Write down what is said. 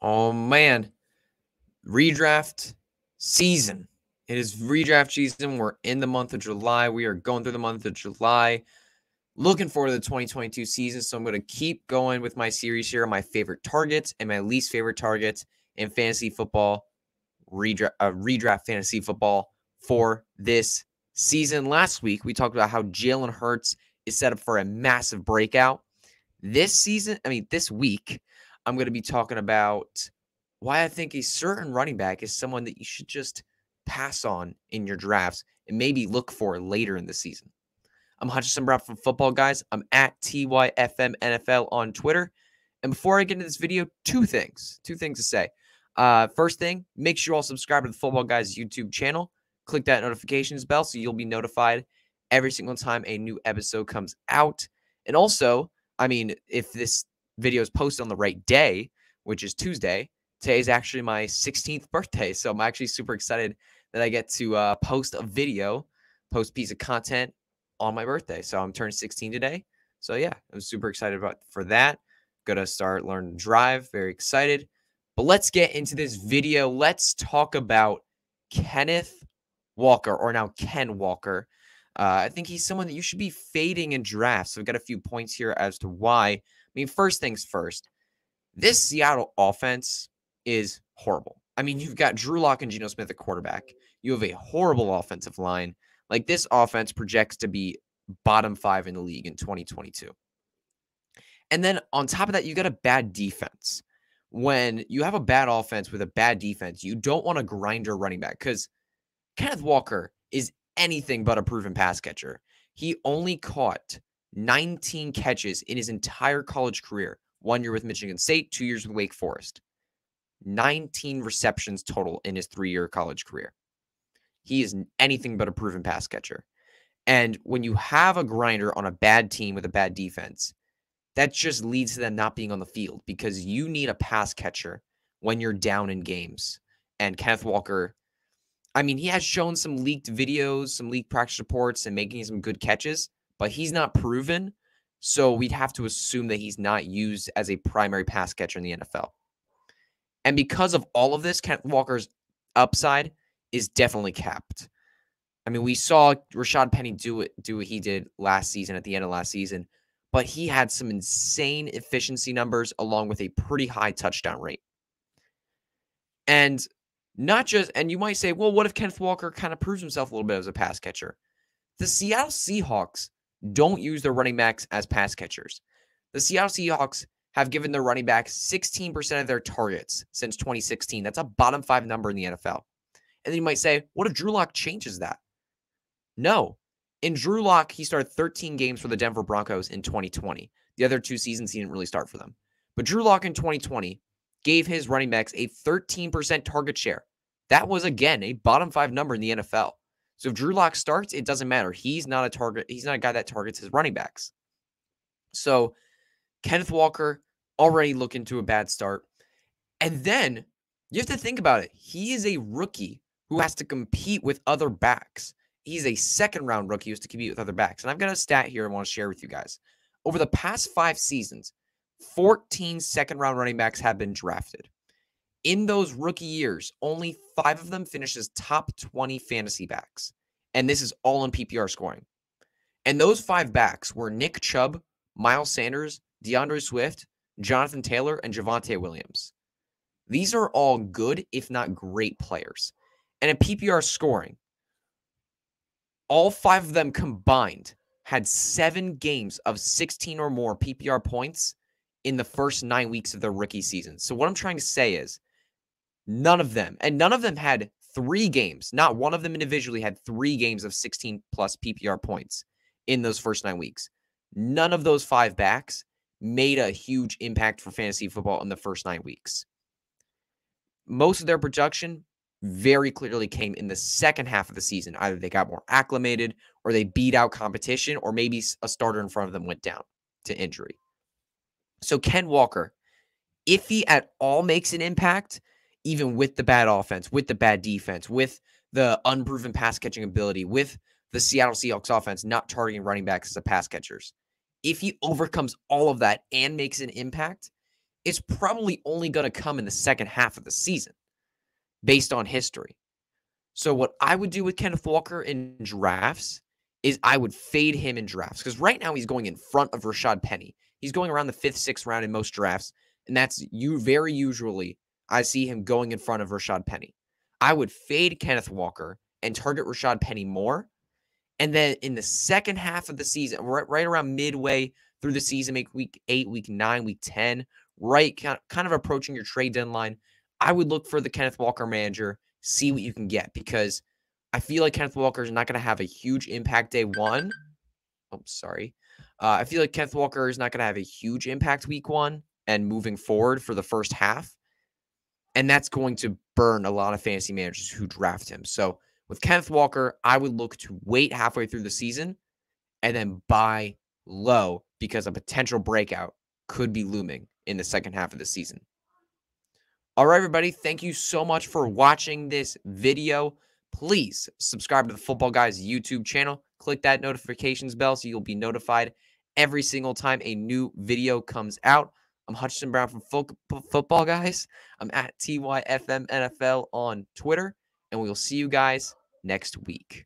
Oh man, redraft season. It is redraft season. We're in the month of July. We are going through the month of July. Looking forward to the 2022 season. So I'm going to keep going with my series here on my favorite targets and my least favorite targets in fantasy football, redraft fantasy football for this season. Last week, we talked about how Jalen Hurts is set up for a massive breakout. This week, I'm going to be talking about why I think a certain running back is someone that you should just pass on in your drafts and maybe look for later in the season. I'm Hutchinson Brown from Footballguys. I'm at TYFMNFL on Twitter. And before I get into this video, two things to say. First thing, make sure you all subscribe to the Footballguys YouTube channel. Click that notifications bell so you'll be notified every single time a new episode comes out. And also, if this video is posted on the right day, which is Tuesday, today is actually my 16th birthday. So I'm actually super excited that I get to post a piece of content on my birthday. So I'm turning 16 today. So yeah, I'm super excited for that. Gonna start learning to drive. Very excited. But let's get into this video. Let's talk about Kenneth Walker, or now Ken Walker. I think he's someone that you should be fading in drafts. So I've got a few points here as to why. First things first, this Seattle offense is horrible. You've got Drew Lock and Geno Smith at quarterback. You have a horrible offensive line. Like, this offense projects to be bottom 5 in the league in 2022. And then on top of that, you got a bad defense. When you have a bad offense with a bad defense, you don't want to grind your running back, because Kenneth Walker is anything but a proven pass catcher. He only caught 19 catches in his entire college career. 1 year with Michigan State, 2 years with Wake Forest. 19 receptions total in his 3-year college career. He is anything but a proven pass catcher. And when you have a grinder on a bad team with a bad defense, that just leads to them not being on the field, because you need a pass catcher when you're down in games. And Kenneth Walker, he has shown some leaked videos, some leaked practice reports, and making some good catches, but he's not proven. So we'd have to assume that he's not used as a primary pass catcher in the NFL. And because of all of this, Kenneth Walker's upside is definitely capped. We saw Rashad Penny do what he did last season, at the end of last season, but he had some insane efficiency numbers along with a pretty high touchdown rate. And you might say, well, what if Kenneth Walker kind of proves himself a little bit as a pass catcher? The Seattle Seahawks don't use their running backs as pass catchers. The Seattle Seahawks have given their running backs 16% of their targets since 2016. That's a bottom 5 number in the NFL. And then you might say, what if Drew Lock changes that? No. In Drew Lock, he started 13 games for the Denver Broncos in 2020. The other 2 seasons, he didn't really start for them. But Drew Lock in 2020 gave his running backs a 13% target share. That was, again, a bottom 5 number in the NFL. So if Drew Lock starts, it doesn't matter. He's not a target. He's not a guy that targets his running backs. So Kenneth Walker already looking to a bad start. And then you have to think about it. He is a rookie who has to compete with other backs. He's a second-round rookie who has to compete with other backs. And I've got a stat here I want to share with you guys. Over the past 5 seasons, 14 second-round running backs have been drafted. In those rookie years, only 5 of them finished as top 20 fantasy backs. And this is all in PPR scoring. And those 5 backs were Nick Chubb, Miles Sanders, DeAndre Swift, Jonathan Taylor, and Javonte Williams. These are all good, if not great, players. And in PPR scoring, all 5 of them combined had 7 games of 16 or more PPR points in the first 9 weeks of their rookie season. So what I'm trying to say is, none of them had 3 games. Not one of them individually had 3 games of 16 plus PPR points in those first 9 weeks. None of those 5 backs made a huge impact for fantasy football in the first 9 weeks. Most of their production very clearly came in the second half of the season. Either they got more acclimated, or they beat out competition, or maybe a starter in front of them went down to injury. So Ken Walker, if he at all makes an impact, even with the bad offense, with the bad defense, with the unproven pass catching ability, with the Seattle Seahawks offense not targeting running backs as a pass catchers, if he overcomes all of that and makes an impact, it's probably only going to come in the second half of the season based on history. So what I would do with Kenneth Walker in drafts is I would fade him in drafts because right now he's going in front of Rashad Penny. He's going around the 5th, 6th round in most drafts, and that's very usually I see him going in front of Rashad Penny. I would fade Kenneth Walker and target Rashad Penny more. And then in the second half of the season, right around midway through the season, make week 8, week 9, week 10, right, kind of approaching your trade deadline, I would look for the Kenneth Walker manager, see what you can get, because I feel like Kenneth Walker is not going to have a huge impact day one. Oh, sorry. I feel like Kenneth Walker is not going to have a huge impact week 1 and moving forward for the first half. And that's going to burn a lot of fantasy managers who draft him. So with Kenneth Walker, I would look to wait halfway through the season and then buy low because a potential breakout could be looming in the second half of the season. All right, everybody. Thank you so much for watching this video. Please subscribe to the Football Guys YouTube channel. Click that notifications bell so you'll be notified every single time a new video comes out. I'm Hutchinson Brown from Football Guys. I'm at TYFMNFL on Twitter, and we'll see you guys next week.